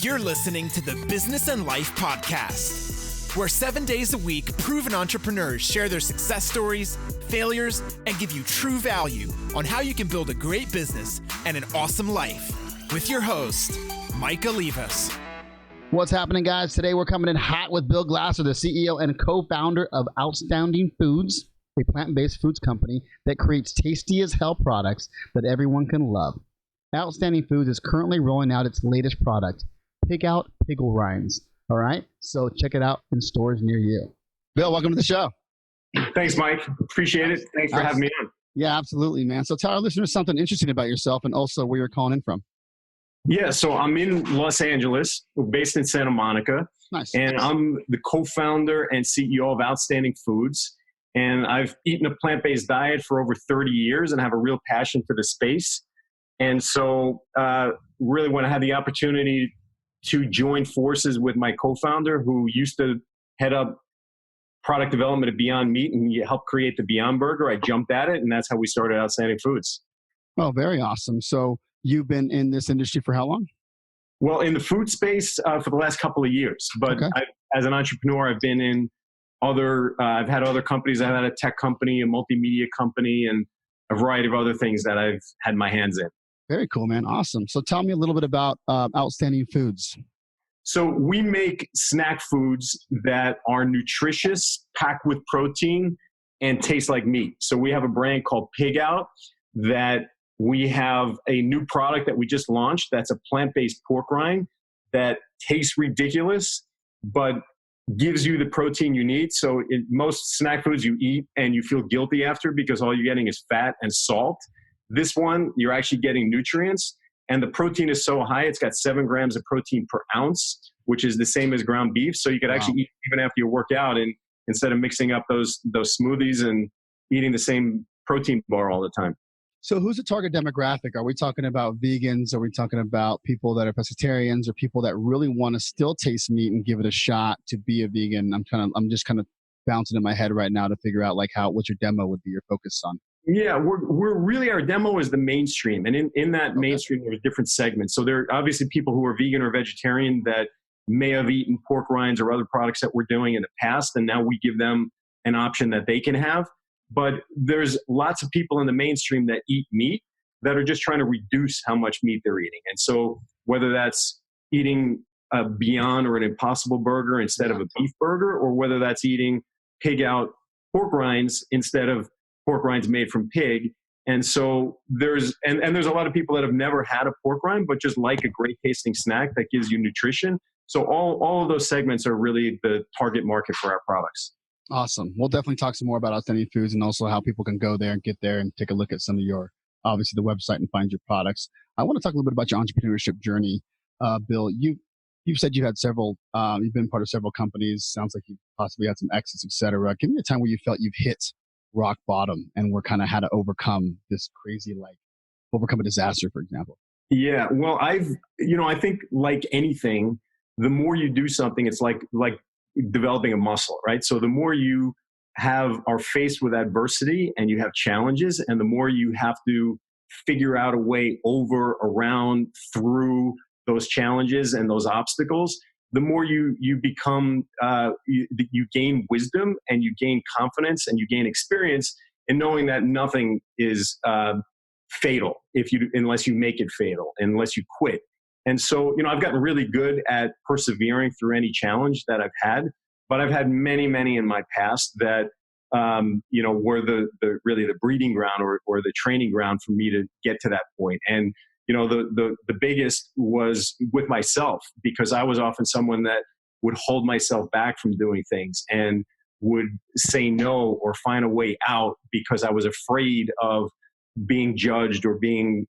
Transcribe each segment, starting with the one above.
You're listening to the Business and Life Podcast, where 7 days a week, proven entrepreneurs share their success stories, failures, and give you true value on how you can build a great business and an awesome life. With your host, Mike Olivas. What's happening, guys? Today we're coming in hot with Bill Glaser, the CEO and co-founder of Outstanding Foods, a plant-based foods company that creates tasty as hell products that everyone can love. Outstanding Foods is currently rolling out its latest product, PigOut Pigless Rinds. All right, so check it out in stores near you. Bill, welcome to the show. Thanks, Mike. Appreciate it. Thanks for having me on. Yeah, absolutely, man. So tell our listeners something interesting about yourself and also where you're calling in from. Yeah, so I'm in Los Angeles, based in Santa Monica. Nice. And I'm the co-founder and CEO of Outstanding Foods. And I've eaten a plant-based diet for over 30 years and have a real passion for the space. And so really when I had the opportunity to join forces with my co-founder who used to head up product development at Beyond Meat and helped create the Beyond Burger, I jumped at it, and that's how we started Outstanding Foods. Oh, very awesome. So you've been in this industry for how long? Well, in the food space for the last couple of years. But okay. As an entrepreneur, I've been in I've had other companies. I've had a tech company, a multimedia company, and a variety of other things that I've had my hands in. Very cool, man. Awesome. So tell me a little bit about Outstanding Foods. So we make snack foods that are nutritious, packed with protein, and taste like meat. So we have a brand called PigOut that we have a new product that we just launched that's a plant-based pork rind that tastes ridiculous, but gives you the protein you need. So in most snack foods you eat and you feel guilty after because all you're getting is fat and salt. This one, you're actually getting nutrients, and the protein is so high, it's got 7 grams of protein per ounce, which is the same as ground beef. So you could actually eat even after you work out, and instead of mixing up those smoothies and eating the same protein bar all the time. So who's the target demographic? Are we talking about vegans? Are we talking about people that are pescatarians, or people that really want to still taste meat and give it a shot to be a vegan? I'm just kind of bouncing in my head right now to figure out what your demo would be, your focus on. Yeah, we're really, our demo is the mainstream. And in that mainstream, there's different segments. So there are obviously people who are vegan or vegetarian that may have eaten pork rinds or other products that we're doing in the past. And now we give them an option that they can have. But there's lots of people in the mainstream that eat meat that are just trying to reduce how much meat they're eating. And so whether that's eating a Beyond or an Impossible burger instead of a beef burger, or whether that's eating PigOut pork rinds instead of pork rinds made from pig. And so there's a lot of people that have never had a pork rind, but just like a great tasting snack that gives you nutrition. So all of those segments are really the target market for our products. Awesome. We'll definitely talk some more about Outstanding Foods and also how people can go there and get there and take a look at some of your, obviously the website, and find your products. I want to talk a little bit about your entrepreneurship journey. Bill, you've said you had several, you've been part of several companies. Sounds like you possibly had some exits, et cetera. Give me a time where you felt you've hit rock bottom and were kind of had to overcome this crazy, overcome a disaster, for example. Yeah. Well, I think like anything, the more you do something, it's like developing a muscle, right? So the more you are faced with adversity and you have challenges, and the more you have to figure out a way over, around, through those challenges and those obstacles, the more you become, you gain wisdom and you gain confidence and you gain experience in knowing that nothing is fatal unless you make it fatal, unless you quit. And so, I've gotten really good at persevering through any challenge that I've had, but I've had many, many in my past that, were really the breeding ground or the training ground for me to get to that point. And the biggest was with myself, because I was often someone that would hold myself back from doing things and would say no or find a way out because I was afraid of being judged or being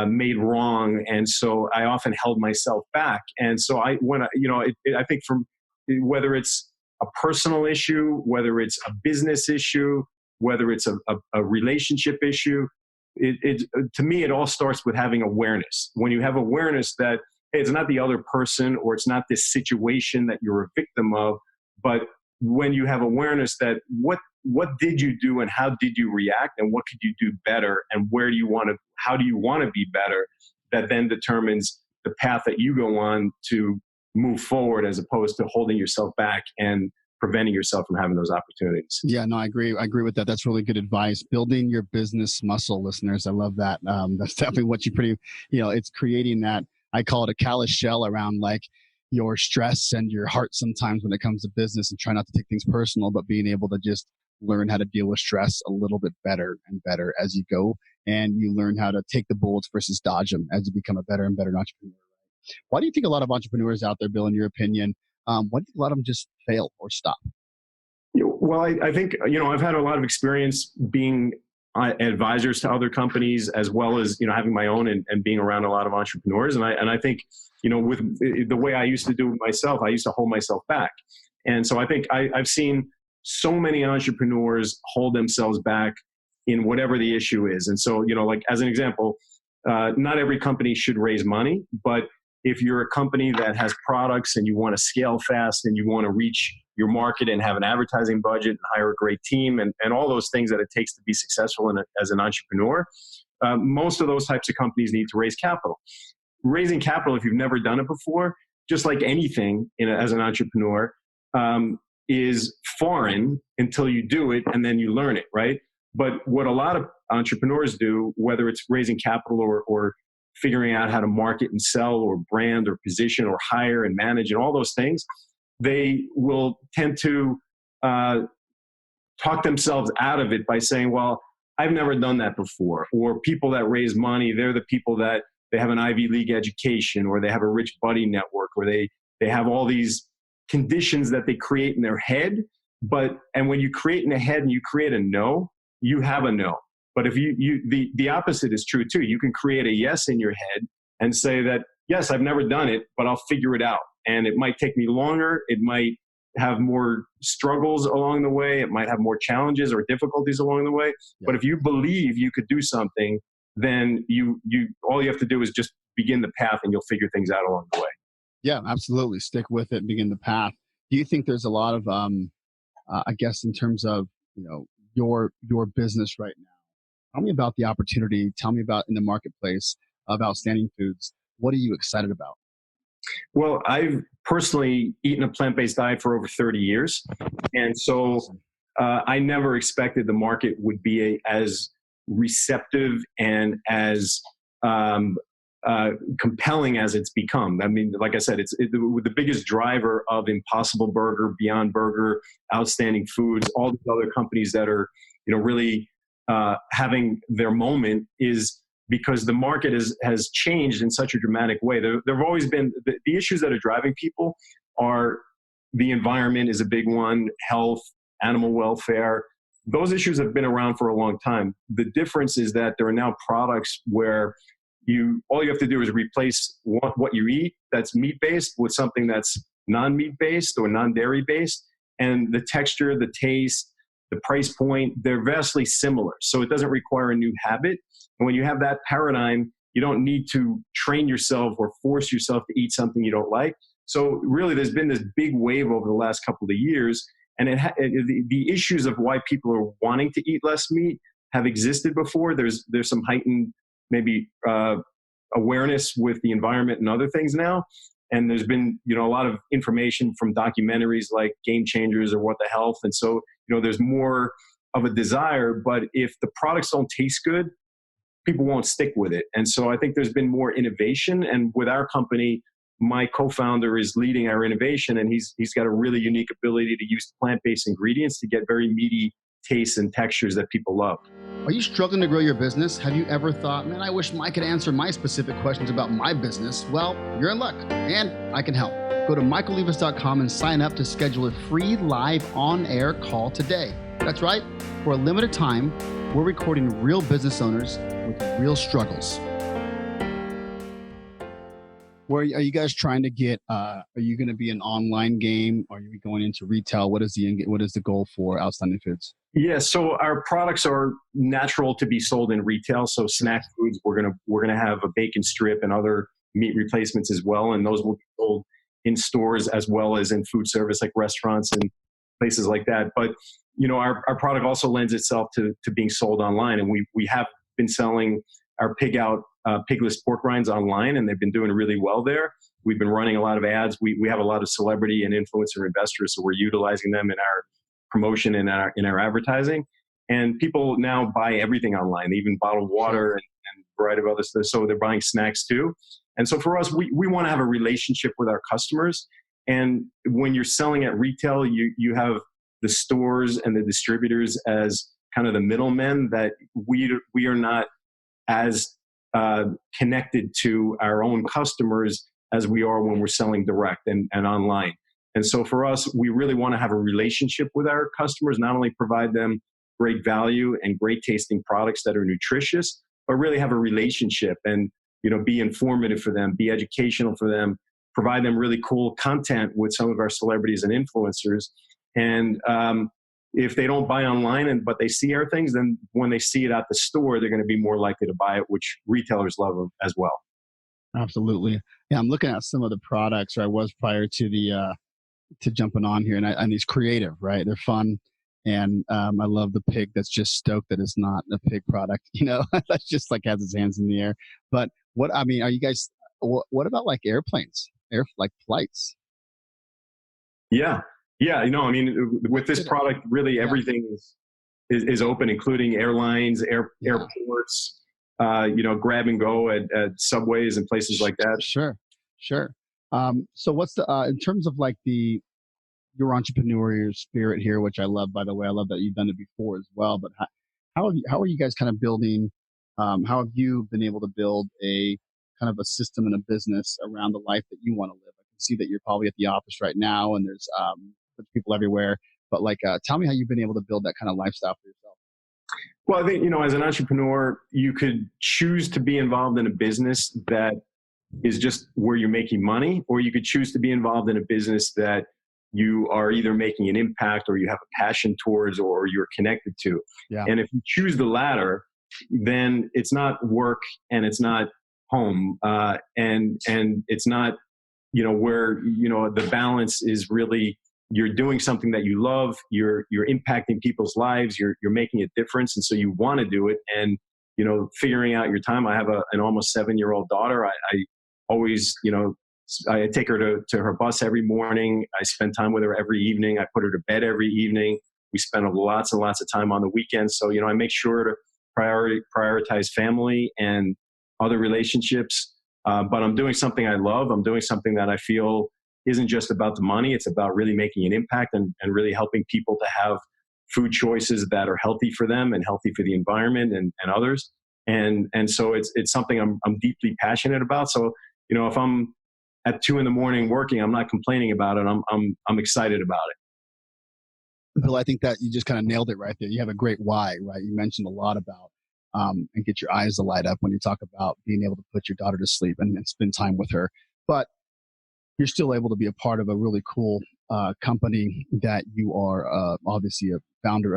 made wrong. And so I often held myself back. And so I think from whether it's a personal issue, whether it's a business issue, whether it's a relationship issue, to me, it all starts with having awareness. When you have awareness that hey, it's not the other person or it's not this situation that you're a victim of, but when you have awareness that what did you do and how did you react and what could you do better and how do you want to be better, that then determines the path that you go on to move forward, as opposed to holding yourself back and preventing yourself from having those opportunities. Yeah, no, I agree. I agree with that. That's really good advice. Building your business muscle, listeners. I love that. That's definitely what it's creating that. I call it a callous shell around like your stress and your heart sometimes when it comes to business, and try not to take things personal, but being able to just learn how to deal with stress a little bit better and better as you go. And you learn how to take the bullets versus dodge them as you become a better and better entrepreneur. Why do you think a lot of entrepreneurs out there, Bill, in your opinion, why do you think a lot of them just fail or stop? Well, I think, I've had a lot of experience being advisors to other companies, as well as, having my own and being around a lot of entrepreneurs. And I think, with the way I used to do it myself, I used to hold myself back. And so I think I've seen so many entrepreneurs hold themselves back in whatever the issue is. And so, like as an example, not every company should raise money, but if you're a company that has products and you want to scale fast and you want to reach your market and have an advertising budget and hire a great team and all those things that it takes to be successful as an entrepreneur, most of those types of companies need to raise capital. Raising capital, if you've never done it before, just like anything as an entrepreneur, is foreign until you do it and then you learn it, right? But what a lot of entrepreneurs do, whether it's raising capital or figuring out how to market and sell or brand or position or hire and manage and all those things, they will tend to talk themselves out of it by saying, well, I've never done that before. Or people that raise money, they're the people that they have an Ivy League education, or they have a rich buddy network, or they have all these conditions that they create in their head. And when you create in a head and you create a no, you have a no. But if the opposite is true too. You can create a yes in your head and say that, yes, I've never done it, but I'll figure it out. And it might take me longer. It might have more struggles along the way. It might have more challenges or difficulties along the way. Yeah. But if you believe you could do something, then all you have to do is just begin the path and you'll figure things out along the way. Yeah, absolutely. Stick with it, begin the path. Do you think there's a lot of, I guess, in terms of, your business right now? Tell me about the opportunity. Tell me about in the marketplace of Outstanding Foods. What are you excited about? Well, I've personally eaten a plant-based diet for over 30 years. And so I never expected the market would be as receptive and as compelling as it's become. I mean, like I said, it's the biggest driver of Impossible Burger, Beyond Burger, Outstanding Foods, all these other companies that are, really having their moment, is because the market has changed in such a dramatic way. There have always been the issues that are driving people are the environment is a big one, health, animal welfare. Those issues have been around for a long time. The difference is that there are now products where all you have to do is replace what you eat that's meat-based with something that's non-meat-based or non-dairy-based, and the texture, the taste, the price point, they're vastly similar. So it doesn't require a new habit. And when you have that paradigm, you don't need to train yourself or force yourself to eat something you don't like. So really, there's been this big wave over the last couple of years, and the issues of why people are wanting to eat less meat have existed before. There's some heightened maybe awareness with the environment and other things now. And there's been, a lot of information from documentaries like Game Changers or What the Health. And so, there's more of a desire, but if the products don't taste good, people won't stick with it. And so I think there's been more innovation. And with our company, my co-founder is leading our innovation, and he's got a really unique ability to use plant-based ingredients to get very meaty tastes and textures that people love. Are you struggling to grow your business? Have you ever thought, man, I wish Mike could answer my specific questions about my business? Well, you're in luck, and I can help. Go to michaellevis.com and sign up to schedule a free live on-air call today. That's right. For a limited time, we're recording real business owners with real struggles. Where are you guys trying to get? Are you going to be an online game? Are you going into retail? What is the goal for Outstanding Foods? Yeah, so our products are natural to be sold in retail. So snack foods, we're gonna have a bacon strip and other meat replacements as well, and those will be sold in stores as well as in food service like restaurants and places like that. But our product also lends itself to being sold online, and we have been selling our PigOut Pigless pork rinds online, and they've been doing really well there. We've been running a lot of ads. We have a lot of celebrity and influencer investors, so we're utilizing them in our promotion and in our advertising. And people now buy everything online. They even bottled water and a variety of other stuff. So they're buying snacks too. And so for us, we want to have a relationship with our customers. And when you're selling at retail, you have the stores and the distributors as kind of the middlemen, that we are not as connected to our own customers as we are when we're selling direct and online. And so for us, we really want to have a relationship with our customers, not only provide them great value and great tasting products that are nutritious, but really have a relationship and, be informative for them, be educational for them, provide them really cool content with some of our celebrities and influencers. And if they don't buy online but they see our things, then when they see it at the store, they're going to be more likely to buy it, which retailers love as well. Absolutely. Yeah, I'm looking at some of the products, or I was prior to the to jumping on here, and these creative, right? They're fun, and I love the pig that's just stoked that it's not a pig product. That's just like has its hands in the air. But are you guys? What about like airplanes, like flights? Yeah. With this product, really everything is open, including airlines, airports, grab and go at subways and places like that. Sure. So what's in terms of like your entrepreneurial spirit here, which I love, by the way. I love that you've done it before as well. But how are you guys kind of building? How have you been able to build a kind of a system and a business around the life that you want to live? I can see that you're probably at the office right now, and there's people everywhere. But tell me how you've been able to build that kind of lifestyle for yourself. Well, I think, as an entrepreneur, you could choose to be involved in a business that is just where you're making money, or you could choose to be involved in a business that you are either making an impact or you have a passion towards or you're connected to. Yeah. And if you choose the latter, then it's not work and it's not home. And it's not, where, the balance is really, you're doing something that you love, you're impacting people's lives, you're making a difference. And so you want to do it. And, figuring out your time. I have an almost 7-year-old daughter. I always, I take her to her bus every morning. I spend time with her every evening. I put her to bed every evening. We spend lots and lots of time on the weekends. So, I make sure to prioritize family and other relationships. But I'm doing something I love. I'm doing something that I feel isn't just about the money. It's about really making an impact and really helping people to have food choices that are healthy for them and healthy for the environment and others. And so it's something I'm deeply passionate about. So, if I'm at 2 a.m. working, I'm not complaining about it. I'm excited about it. Bill, I think that you just kind of nailed it right there. You have a great why, right? You mentioned a lot about and get your eyes to light up when you talk about being able to put your daughter to sleep and spend time with her. But you're still able to be a part of a really cool company that you are obviously a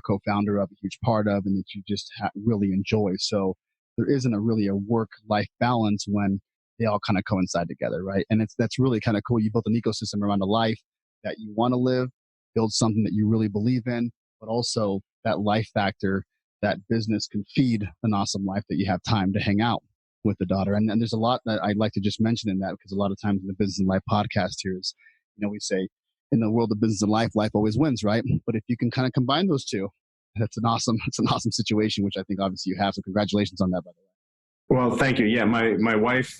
co-founder of, a huge part of, and that you just really enjoy. So there isn't really a work-life balance when they all kind of coincide together, right? And that's really kind of cool. You built an ecosystem around a life that you want to live, build something that you really believe in, but also that life factor, that business can feed an awesome life that you have time to hang out with the daughter. And there's a lot that I'd like to just mention in that, because a lot of times in the Business and Life podcast here is, we say in the world of business and life always wins, right? But if you can kind of combine those two, it's an awesome situation, which I think obviously you have. So congratulations on that, by the way. Well, thank you. Yeah, my wife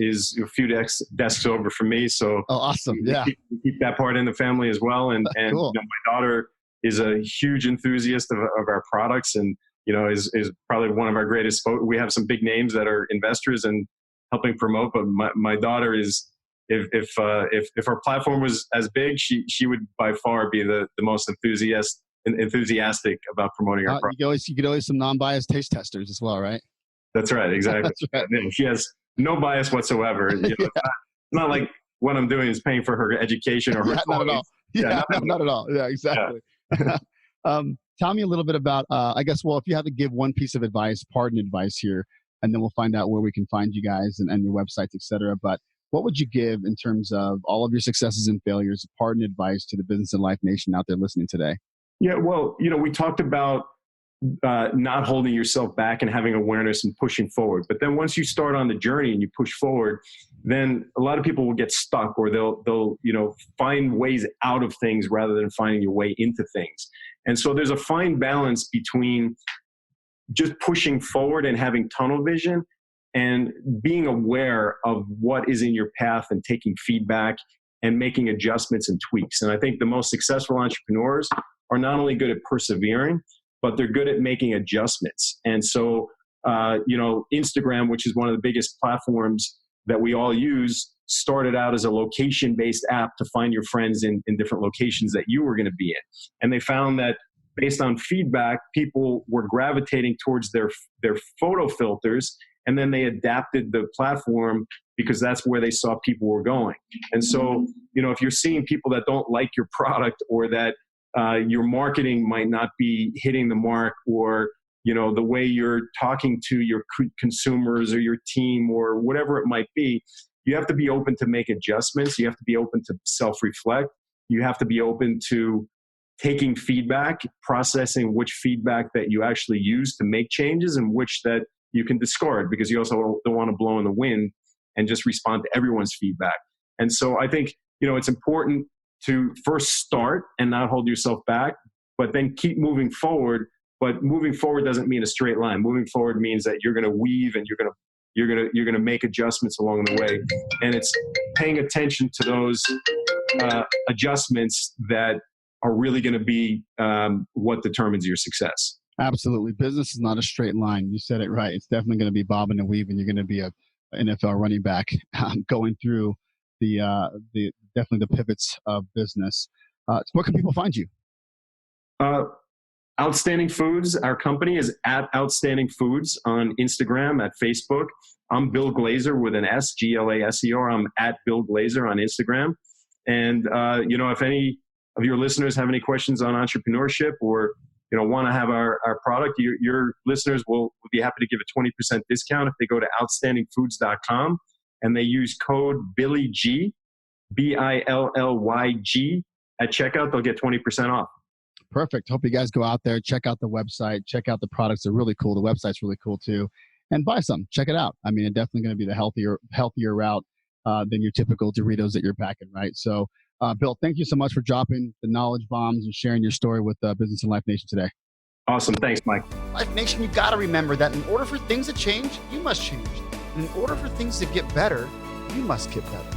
is a few desks over from me, so awesome. Yeah, we keep that part in the family as well. And cool. My daughter is a huge enthusiast of our products, and is probably one of our greatest. We have some big names that are investors and helping promote, but my daughter is. If our platform was as big, she would by far be the most enthusiastic about promoting our product. You could always some non-biased taste testers as well, right? That's right, exactly. That's right. Yeah, she has no bias whatsoever. Yeah. It's not like what I'm doing is paying for her education or her not at all. Yeah, not at all. Yeah, exactly. Yeah. Tell me a little bit about, if you have to give one piece of advice, pardon advice here, and then we'll find out where we can find you guys and your websites, et cetera. But what would you give in terms of all of your successes and failures, pardon advice to the Business and Life Nation out there listening today? Yeah, well, we talked about not holding yourself back and having awareness and pushing forward. But then once you start on the journey and you push forward, then a lot of people will get stuck, or they'll find ways out of things rather than finding your way into things. And so there's a fine balance between just pushing forward and having tunnel vision and being aware of what is in your path and taking feedback and making adjustments and tweaks. And I think the most successful entrepreneurs are not only good at persevering, but they're good at making adjustments. And so, Instagram, which is one of the biggest platforms that we all use, started out as a location-based app to find your friends in different locations that you were going to be in. And they found that based on feedback, people were gravitating towards their photo filters, and then they adapted the platform because that's where they saw people were going. And so, if you're seeing people that don't like your product, or that your marketing might not be hitting the mark, or the way you're talking to your consumers or your team or whatever it might be, you have to be open to make adjustments. You have to be open to self-reflect. You have to be open to taking feedback, processing which feedback that you actually use to make changes and which that you can discard, because you also don't want to blow in the wind and just respond to everyone's feedback. And so I think, it's important to first start and not hold yourself back, but then keep moving forward. But moving forward doesn't mean a straight line. Moving forward means that you're going to weave and you're going to make adjustments along the way. And it's paying attention to those adjustments that are really going to be what determines your success. Absolutely. Business is not a straight line. You said it right. It's definitely going to be bobbing and weaving. You're going to be a NFL running back going through the definitely the pivots of business. Where can people find you? Outstanding Foods. Our company is at Outstanding Foods on Instagram, at Facebook. I'm Bill Glaser with an S, Glaser. I'm at Bill Glaser on Instagram. And, if any of your listeners have any questions on entrepreneurship, or, want to have our product, your listeners will be happy to give a 20% discount if they go to outstandingfoods.com and they use code BILLYG, BILLYG at checkout. They'll get 20% off. Perfect. Hope you guys go out there, check out the website, check out the products. They're really cool. The website's really cool too. And buy some. Check it out. I mean, it's definitely going to be the healthier route than your typical Doritos that you're packing, right? So, Bill, thank you so much for dropping the knowledge bombs and sharing your story with Business and Life Nation today. Awesome. Thanks, Mike. Life Nation, you got to remember that in order for things to change, you must change. And in order for things to get better, you must get better.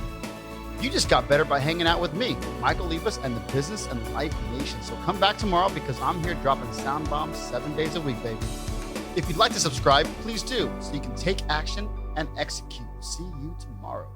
You just got better by hanging out with me, Michael Libas, and the Business and Life Nation. So come back tomorrow, because I'm here dropping sound bombs 7 days a week, baby. If you'd like to subscribe, please do, so you can take action and execute. See you tomorrow.